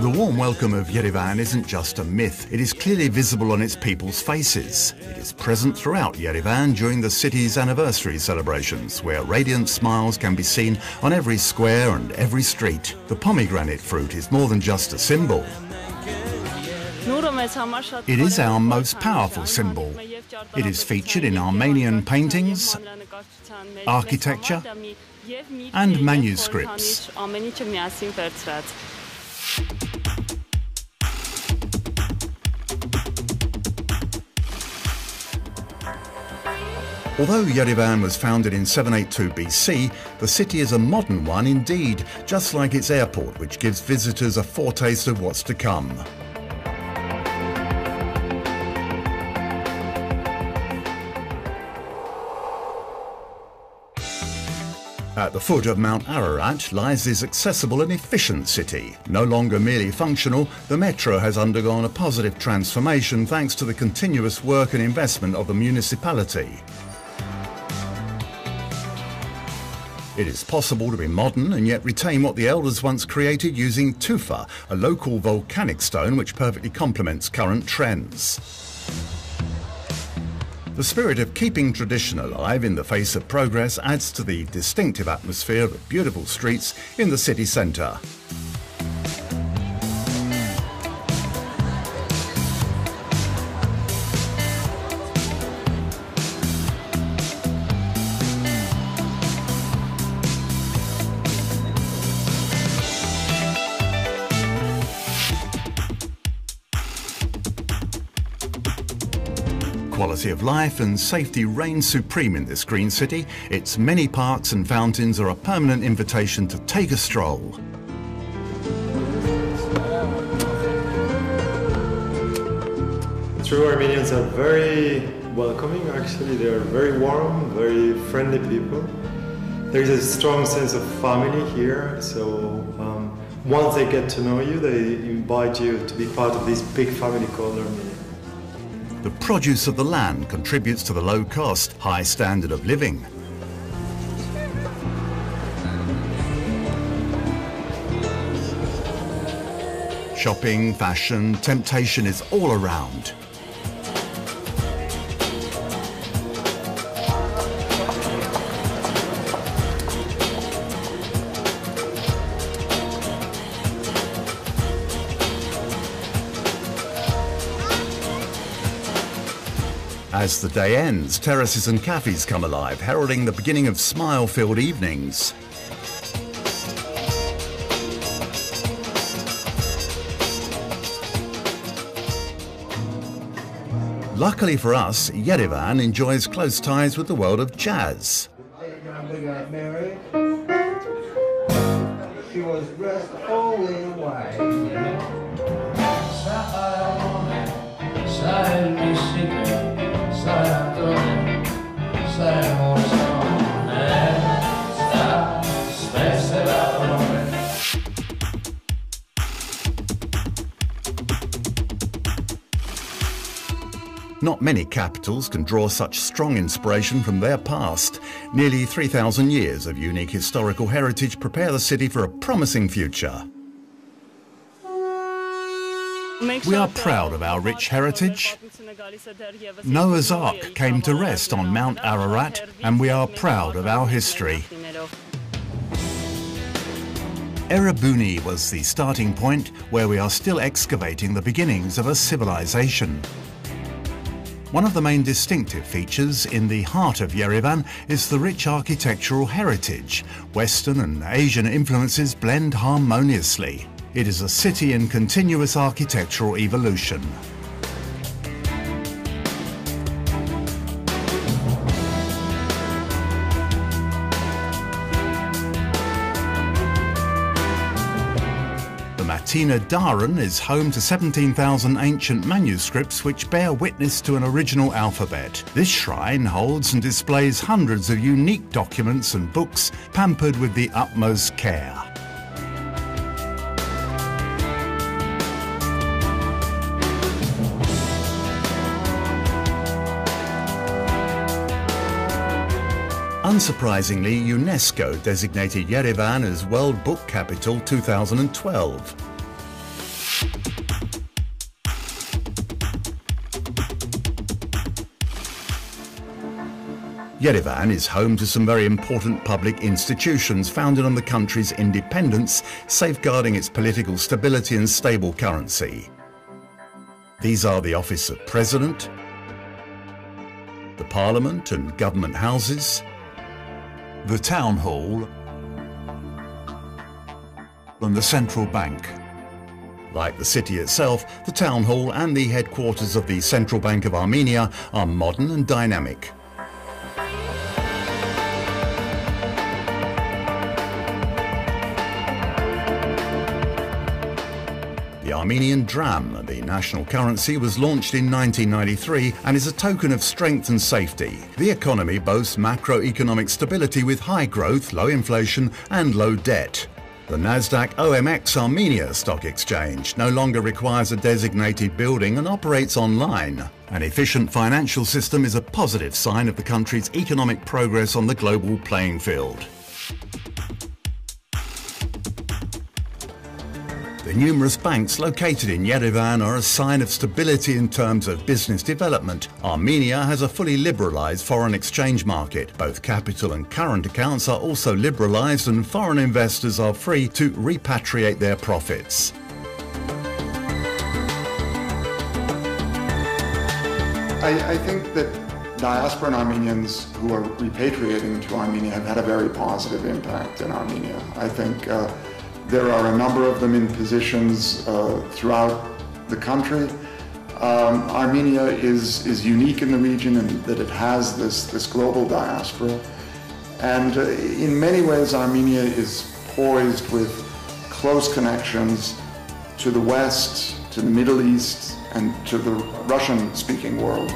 The warm welcome of Yerevan isn't just a myth, it is clearly visible on its people's faces. It is present throughout Yerevan during the city's anniversary celebrations, where radiant smiles can be seen on every square and every street. The pomegranate fruit is more than just a symbol. It is our most powerful symbol. It is featured in Armenian paintings, architecture, and manuscripts. Although Yerevan was founded in 782 BC, the city is a modern one indeed, just like its airport, which gives visitors a foretaste of what's to come. At the foot of Mount Ararat lies this accessible and efficient city. No longer merely functional, the metro has undergone a positive transformation thanks to the continuous work and investment of the municipality. It is possible to be modern and yet retain what the elders once created using tufa, a local volcanic stone which perfectly complements current trends. The spirit of keeping tradition alive in the face of progress adds to the distinctive atmosphere of the beautiful streets in the city centre. Quality of life and safety reign supreme in this green city. Its many parks and fountains are a permanent invitation to take a stroll. True Armenians are very welcoming, actually. They are very warm, very friendly people. There is a strong sense of family here, so once they get to know you, they invite you to be part of this big family called Armenia. The produce of the land contributes to the low cost, high standard of living. Shopping, fashion, temptation is all around. As the day ends, terraces and cafes come alive, heralding the beginning of smile-filled evenings. Luckily for us, Yerevan enjoys close ties with the world of jazz. She was dressed all in white. Not many capitals can draw such strong inspiration from their past. Nearly 3,000 years of unique historical heritage prepare the city for a promising future. We are proud of our rich heritage. Noah's Ark came to rest on Mount Ararat, and we are proud of our history. Erebuni was the starting point where we are still excavating the beginnings of a civilization. One of the main distinctive features in the heart of Yerevan is the rich architectural heritage. Western and Asian influences blend harmoniously. It is a city in continuous architectural evolution. Matina Dharan is home to 17,000 ancient manuscripts which bear witness to an original alphabet. This shrine holds and displays hundreds of unique documents and books pampered with the utmost care. Unsurprisingly, UNESCO designated Yerevan as World Book Capital 2012. Yerevan is home to some very important public institutions founded on the country's independence, safeguarding its political stability and stable currency. These are the Office of President, the Parliament and government houses, the Town Hall, and the Central Bank. Like the city itself, the Town Hall and the headquarters of the Central Bank of Armenia are modern and dynamic. The Armenian dram, the national currency, was launched in 1993 and is a token of strength and safety. The economy boasts macroeconomic stability with high growth, low inflation and low debt. The Nasdaq OMX Armenia stock exchange no longer requires a designated building and operates online. An efficient financial system is a positive sign of the country's economic progress on the global playing field. The numerous banks located in Yerevan are a sign of stability in terms of business development. Armenia has a fully liberalised foreign exchange market. Both capital and current accounts are also liberalised and foreign investors are free to repatriate their profits. I think that diasporan Armenians who are repatriating to Armenia have had a very positive impact in Armenia. I think there are a number of them in positions throughout the country. Armenia is unique in the region in that it has this global diaspora. And in many ways, Armenia is poised with close connections to the West, to the Middle East, and to the Russian-speaking world.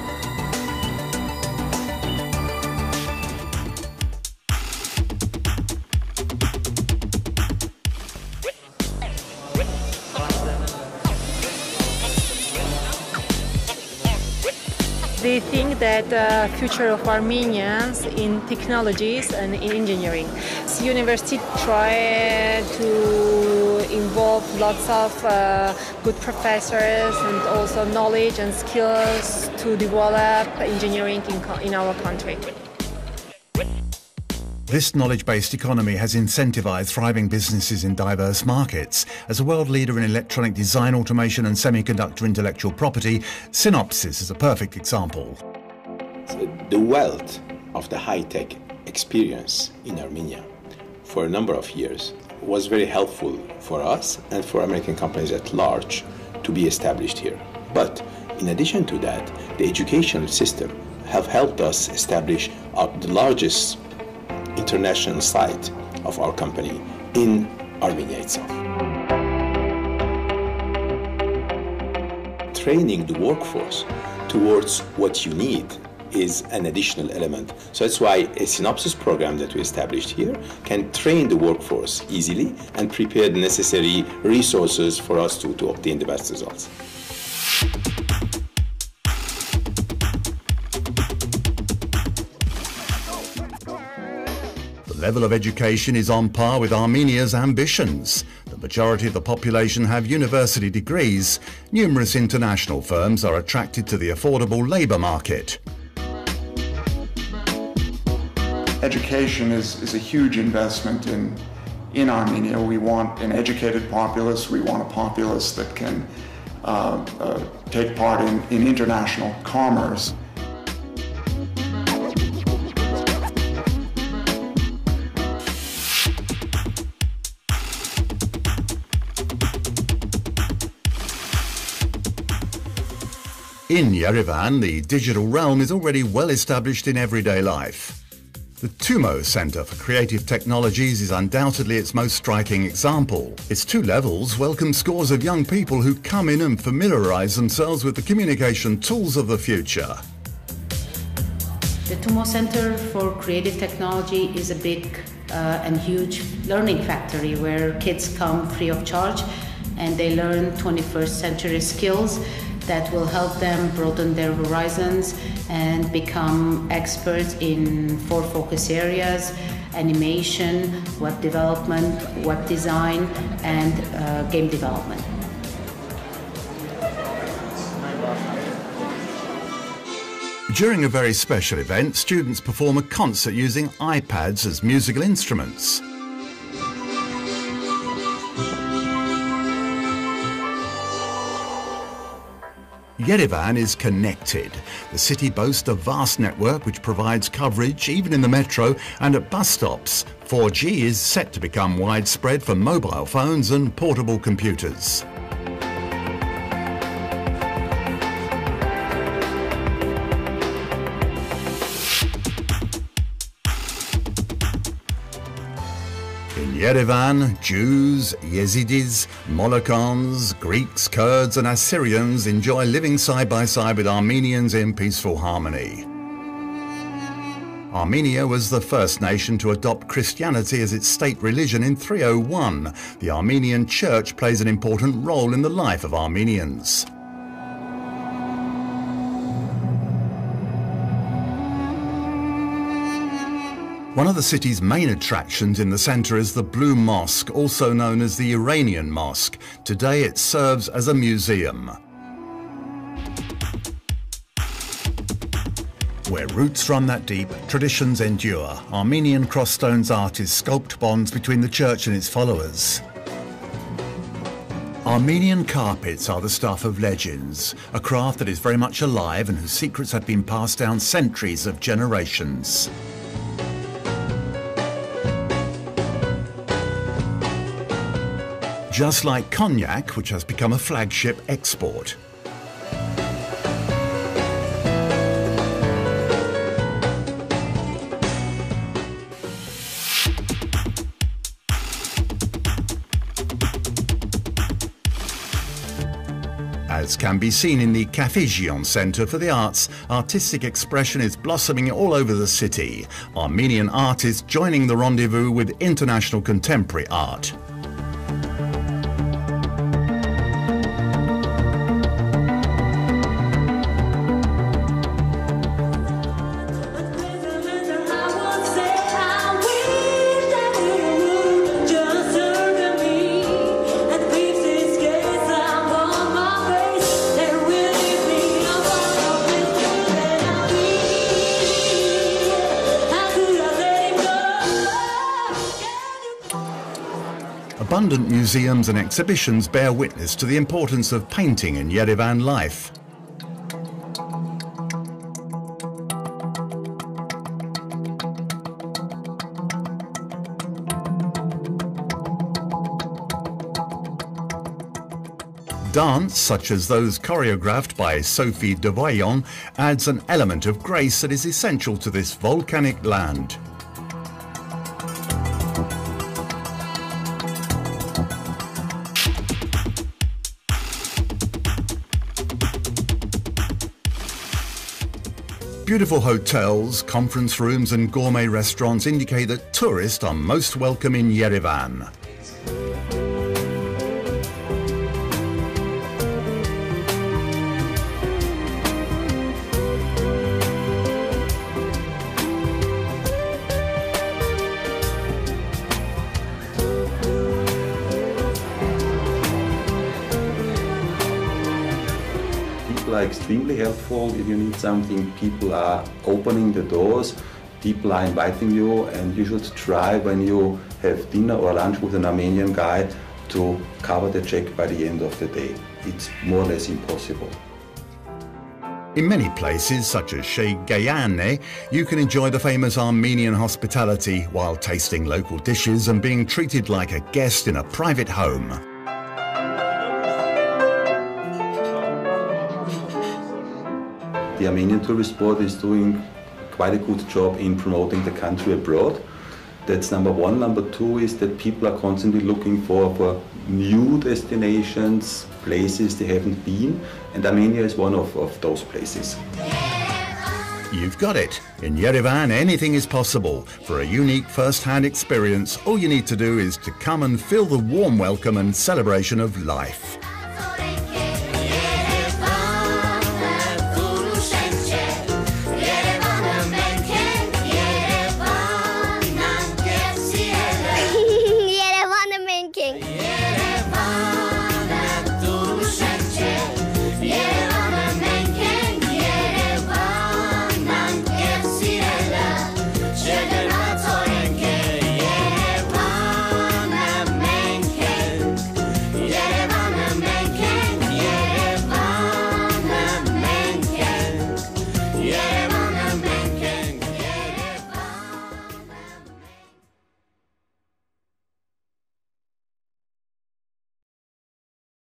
They think that the future of Armenians in technologies and in engineering. So university try to involve lots of good professors and also knowledge and skills to develop engineering in our country. This knowledge-based economy has incentivized thriving businesses in diverse markets. As a world leader in electronic design, automation and semiconductor intellectual property, Synopsys is a perfect example. So the wealth of the high-tech experience in Armenia for a number of years was very helpful for us and for American companies at large to be established here. But in addition to that, the educational system have helped us establish the largest international site of our company in Armenia itself. Training the workforce towards what you need is an additional element. So that's why a Synopsys program that we established here can train the workforce easily and prepare the necessary resources for us to obtain the best results. The level of education is on par with Armenia's ambitions. The majority of the population have university degrees. Numerous international firms are attracted to the affordable labour market. Education is a huge investment in Armenia. We want an educated populace. We want a populace that can take part in international commerce. In Yerevan, the digital realm is already well established in everyday life. The Tumo Centre for Creative Technologies is undoubtedly its most striking example. Its 2 levels welcome scores of young people who come in and familiarise themselves with the communication tools of the future. The Tumo Center for Creative Technology is a big and huge learning factory where kids come free of charge and they learn 21st century skills that will help them broaden their horizons and become experts in 4 focus areas: animation, web development, web design, and game development. During a very special event, students perform a concert using iPads as musical instruments. Yerevan is connected. The city boasts a vast network which provides coverage even in the metro and at bus stops. 4G is set to become widespread for mobile phones and portable computers. In Yerevan, Jews, Yazidis, Molochans, Greeks, Kurds and Assyrians enjoy living side by side with Armenians in peaceful harmony. Armenia was the first nation to adopt Christianity as its state religion in 301. The Armenian Church plays an important role in the life of Armenians. One of the city's main attractions in the centre is the Blue Mosque, also known as the Iranian Mosque. Today it serves as a museum. Where roots run that deep, traditions endure. Armenian cross-stones artists sculpt bonds between the church and its followers. Armenian carpets are the stuff of legends, a craft that is very much alive and whose secrets have been passed down centuries of generations. Just like cognac, which has become a flagship export. As can be seen in the Cafégion Centre for the Arts, artistic expression is blossoming all over the city. Armenian artists joining the rendezvous with international contemporary art. Abundant museums and exhibitions bear witness to the importance of painting in Yerevan life. Dance, such as those choreographed by Sophie Devoyon, adds an element of grace that is essential to this volcanic land. Beautiful hotels, conference rooms and gourmet restaurants indicate that tourists are most welcome in Yerevan. People are extremely helpful. If you need something, people are opening the doors, people are inviting you, and you should try when you have dinner or lunch with an Armenian guy to cover the check by the end of the day. It's more or less impossible. In many places, such as Sheikh Gayane, you can enjoy the famous Armenian hospitality while tasting local dishes and being treated like a guest in a private home. The Armenian Tourist Board is doing quite a good job in promoting the country abroad. That's number one. Number two is that people are constantly looking for new destinations, places they haven't been, and Armenia is one of those places. You've got it. In Yerevan, anything is possible. For a unique first-hand experience, all you need to do is to come and feel the warm welcome and celebration of life.